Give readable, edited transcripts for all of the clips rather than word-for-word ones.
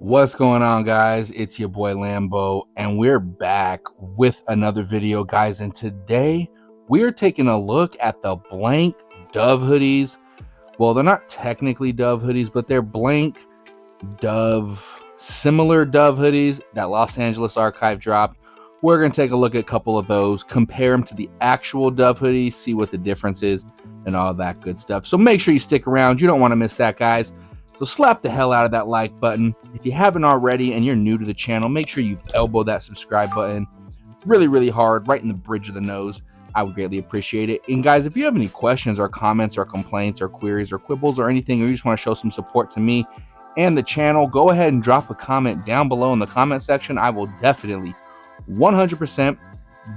What's going on, guys? It's your boy Lambo, and we're back with another video, guys. And today we're taking a look at the blank Dove hoodies. Well, they're not technically Dove hoodies, but they're blank Dove, similar Dove hoodies that Los Angeles Archive dropped. We're going to take a look at a couple of those, compare them to the actual Dove hoodies, see what the difference is, and all that good stuff. So make sure you stick around. You don't want to miss that, guys. So slap the hell out of that like button. If you haven't already and you're new to the channel, make sure you elbow that subscribe button really hard, right in the bridge of the nose. I would greatly appreciate it. And guys, if you have any questions or comments or complaints or queries or quibbles or anything, or you just want to show some support to me and the channel, go ahead and drop a comment down below in the comment section. I will definitely 100%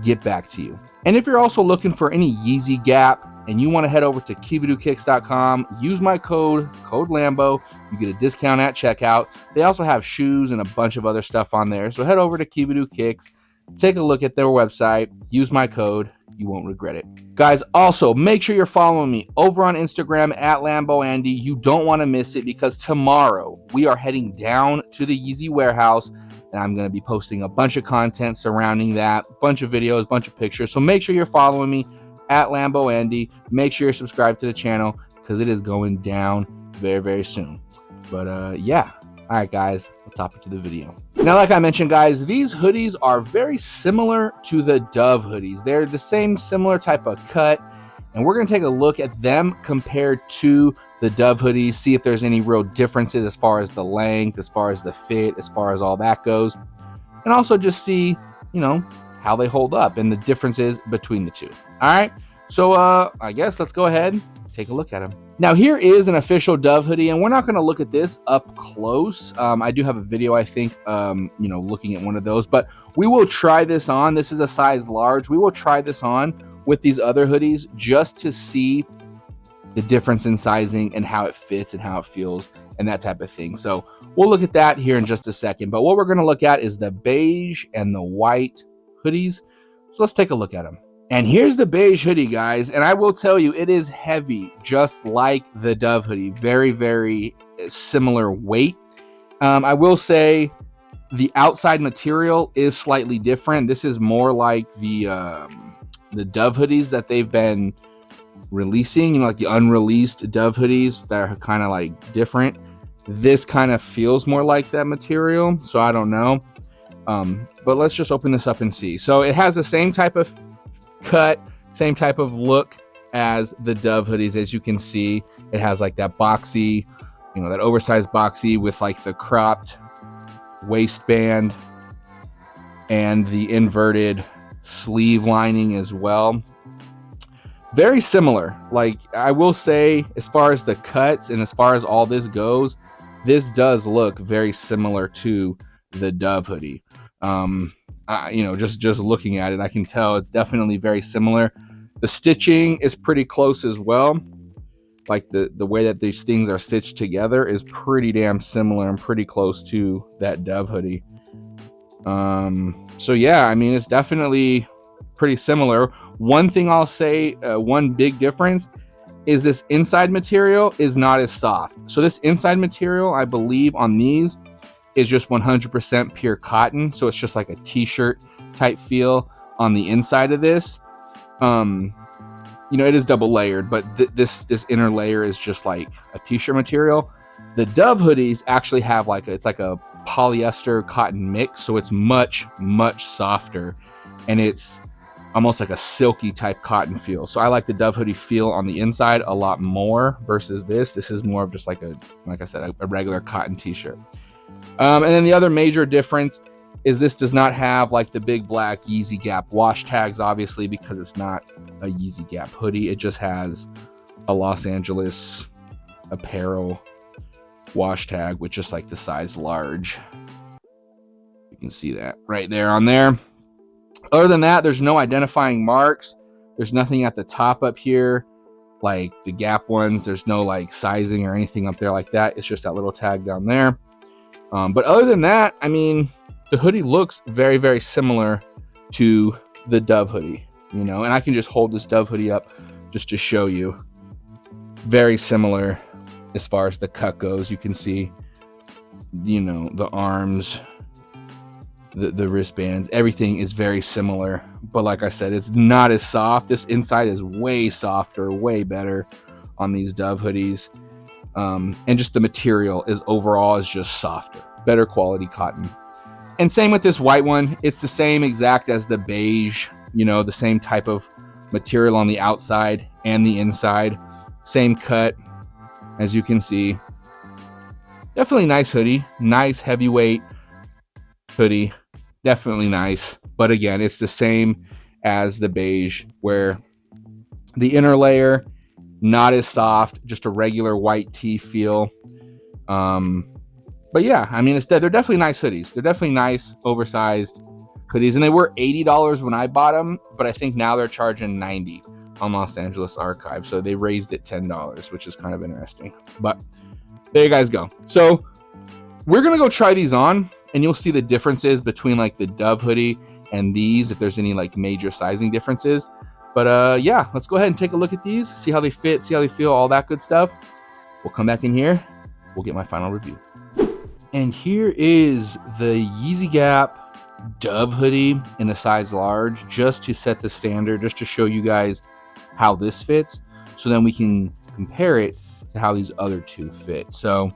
get back to you. And if you're also looking for any YEEZY Gap and you want to head over to KividuKicks.com, use my code Lambo. You get a discount at checkout. They also have shoes and a bunch of other stuff on there. So head over to Kividu Kicks, take a look at their website, use my code. You won't regret it. Guys, also make sure you're following me over on Instagram at LamboAndy. You don't want to miss it because tomorrow we are heading down to the YEEZY warehouse and I'm going to be posting a bunch of content surrounding that, a bunch of videos, a bunch of pictures. So make sure you're following me at LamboAndy. Make sure you're subscribed to the channel because it is going down very soon. But yeah. All right, guys, let's hop into the video. Now, like I mentioned, guys, these hoodies are very similar to the Dove hoodies. They're the same similar type of cut, and we're going to take a look at them compared to the Dove hoodies, see if there's any real differences as far as the length, as far as the fit, as far as all that goes, and also just see, you know, how they hold up and the differences between the two. All right, so I guess let's go ahead and take a look at them. Now, here is an official Dove hoodie, and we're not going to look at this up close. I do have a video, I think, you know, looking at one of those, but we will try this on. This is a size large. We will try this on with these other hoodies just to see the difference in sizing and how it fits and how it feels and that type of thing. So we'll look at that here in just a second. But what we're going to look at is the beige and the white hoodies. So let's take a look at them. And here's the beige hoodie, guys, and I will tell you, it is heavy, just like the Dove hoodie. Very similar weight. I will say the outside material is slightly different. This is more like the Dove hoodies that they've been releasing, you know, like the unreleased Dove hoodies that are kind of like different. This kind of feels more like that material, so I don't know. But let's just open this up and see. So it has the same type of cut, same type of look as the Dove hoodies. As you can see, it has like that boxy, you know, that oversized boxy with like the cropped waistband and the inverted sleeve lining as well. Very similar. Like, I will say, as far as the cuts and as far as all this goes, this does look very similar to the Dove hoodie. You know, just looking at it, I can tell it's definitely very similar. The stitching is pretty close as well. Like the way that these things are stitched together is pretty damn similar and pretty close to that Dove hoodie. So yeah, I mean, it's definitely pretty similar. One thing I'll say, one big difference is this inside material is not as soft. So this inside material, I believe on these, is just 100% pure cotton. So it's just like a t-shirt type feel on the inside of this. You know, it is double layered, but this inner layer is just like a t-shirt material. The Dove hoodies actually have like it's like a polyester cotton mix. So it's much softer, and it's almost like a silky type cotton feel. So I like the Dove hoodie feel on the inside a lot more versus this. This is more of just like like I said, a regular cotton t-shirt. And then the other major difference is this does not have like the big black YEEZY Gap wash tags, obviously, because it's not a YEEZY Gap hoodie. It just has a Los Angeles apparel wash tag with just like the size large. You can see that right there on there. Other than that, there's no identifying marks. There's nothing at the top up here like the Gap ones. There's no like sizing or anything up there like that. It's just that little tag down there. But other than that, I mean, the hoodie looks very similar to the Dove hoodie, you know, and I can just hold this Dove hoodie up just to show you. Very similar as far as the cut goes. You can see you know, the arms, the wristbands, everything is very similar. But like I said, it's not as soft. This inside is way softer, way better on these Dove hoodies. And just the material is overall is just softer, better quality cotton. And same with this white one. It's the same exact as the beige, you know, the same type of material on the outside and the inside. Same cut, as you can see. Definitely nice hoodie, nice heavyweight hoodie. Definitely nice. But again, it's the same as the beige, where the inner layer, not as soft, just a regular white tee feel. But yeah, I mean, they're definitely nice hoodies. They're definitely nice, oversized hoodies. And they were $80 when I bought them, but I think now they're charging $90 on Los Angeles Archive. So they raised it $10, which is kind of interesting. But there you guys go. So we're going to go try these on, and you'll see the differences between like the Dove hoodie and these, if there's any like major sizing differences. But yeah, let's go ahead and take a look at these, see how they fit, see how they feel, all that good stuff. We'll come back in here. We'll get my final review. And here is the Yeezy Gap Dove hoodie in a size large, just to set the standard, just to show you guys how this fits, so then we can compare it to how these other two fit. So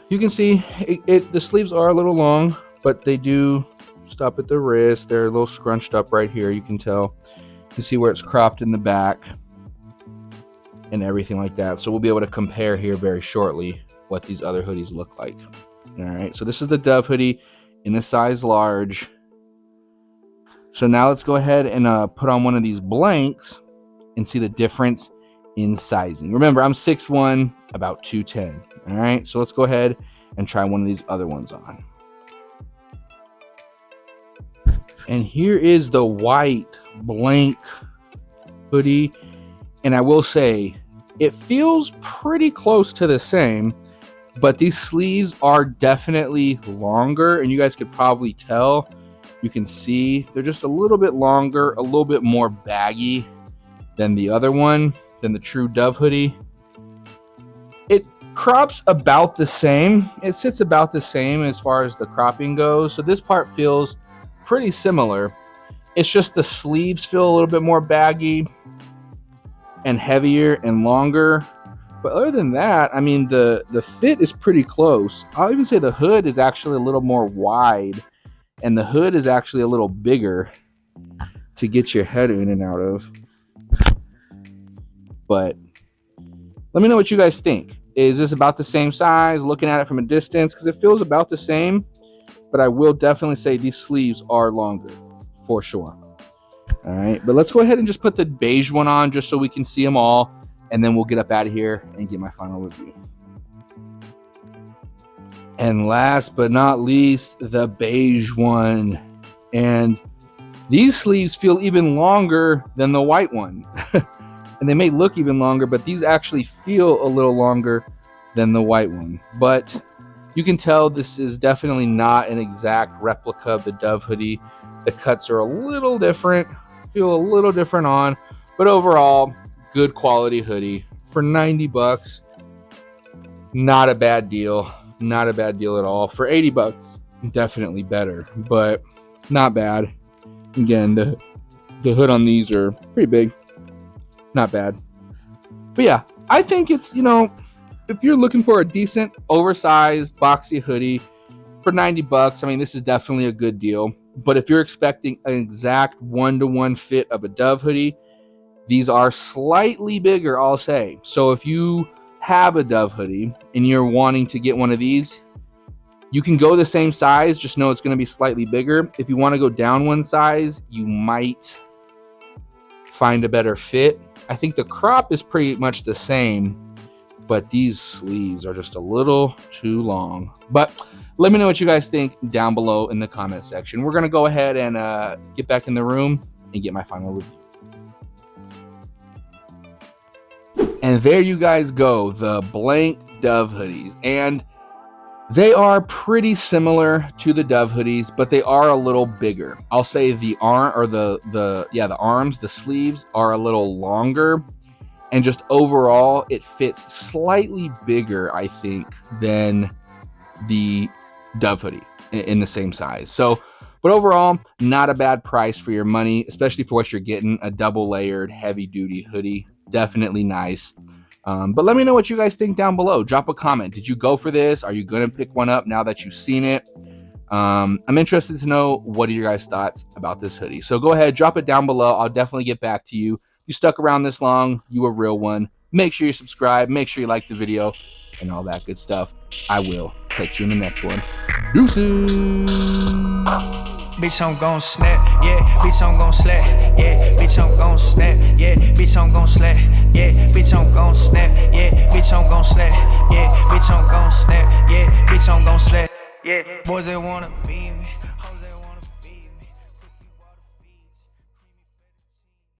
you can see the sleeves are a little long, but they do stop at the wrist. They're a little scrunched up right here. You can tell. You can see where it's cropped in the back and everything like that. So we'll be able to compare here very shortly what these other hoodies look like. All right, so this is the Dove hoodie in a size large. So now let's go ahead and put on one of these blanks and see the difference in sizing. Remember, I'm 6'1", about 210. All right, so let's go ahead and try one of these other ones on. And here is the white blank hoodie. And I will say, it feels pretty close to the same, but these sleeves are definitely longer, and you guys could probably tell. You can see they're just a little bit longer, a little bit more baggy than the other one, than the true Dove hoodie. It crops about the same. It sits about the same as far as the cropping goes. So this part feels pretty similar. It's just the sleeves feel a little bit more baggy and heavier and longer. But other than that, I mean, the fit is pretty close. I'll even say the hood is actually a little more wide, and the hood is actually a little bigger to get your head in and out of. But let me know what you guys think. Is this about the same size, looking at it from a distance? Because it feels about the same, but I will definitely say these sleeves are longer, for sure. All right, but let's go ahead and just put the beige one on just so we can see them all, and then we'll get up out of here and get my final review. And last but not least, the beige one. And these sleeves feel even longer than the white one. And they may look even longer, but these actually feel a little longer than the white one. But you can tell this is definitely not an exact replica of the Dove hoodie. The cuts are a little different, feel a little different on, but overall, good quality hoodie for 90 bucks. Not a bad deal. Not a bad deal at all. For 80 bucks, definitely better, but not bad. Again, the hood on these are pretty big. Not bad. But yeah, I think it's, you know, if you're looking for a decent, oversized, boxy hoodie for 90 bucks, I mean, this is definitely a good deal. But if you're expecting an exact one-to-one fit of a Dove hoodie, these are slightly bigger, I'll say. So if you have a Dove hoodie and you're wanting to get one of these, you can go the same size, just know it's going to be slightly bigger. If you want to go down one size, you might find a better fit. I think the crop is pretty much the same, but these sleeves are just a little too long. But let me know what you guys think down below in the comment section. We're going to go ahead and get back in the room and get my final review. And there you guys go, the blank Dove hoodies. And they are pretty similar to the Dove hoodies, but they are a little bigger. I'll say the arms, the sleeves are a little longer, and just overall, it fits slightly bigger, I think, than the Dove hoodie in the same size. So, but overall, not a bad price for your money, especially for what you're getting, a double layered heavy duty hoodie. Definitely nice. But let me know what you guys think down below. Drop a comment. Did you go for this? Are you going to pick one up now that you've seen it? I'm interested to know what are your guys' thoughts about this hoodie. So go ahead, drop it down below. I'll definitely get back to you. If you stuck around this long, you a real one. Make sure you subscribe. Make sure you like the video and all that good stuff. I will catch you in the next one. Deuces. Bitch, I'm gon' snap, yeah, bitch, I'm gon' slap, yeah, bitch, I'm gon' snap, yeah, bitch, I'm gon' slap, yeah, bitch, I'm gon' snap, yeah, bitch, I'm gon' slap, yeah, bitch, I'm gon' snap, yeah, bitch, I'm gon' slap, yeah, boys, they wanna be me.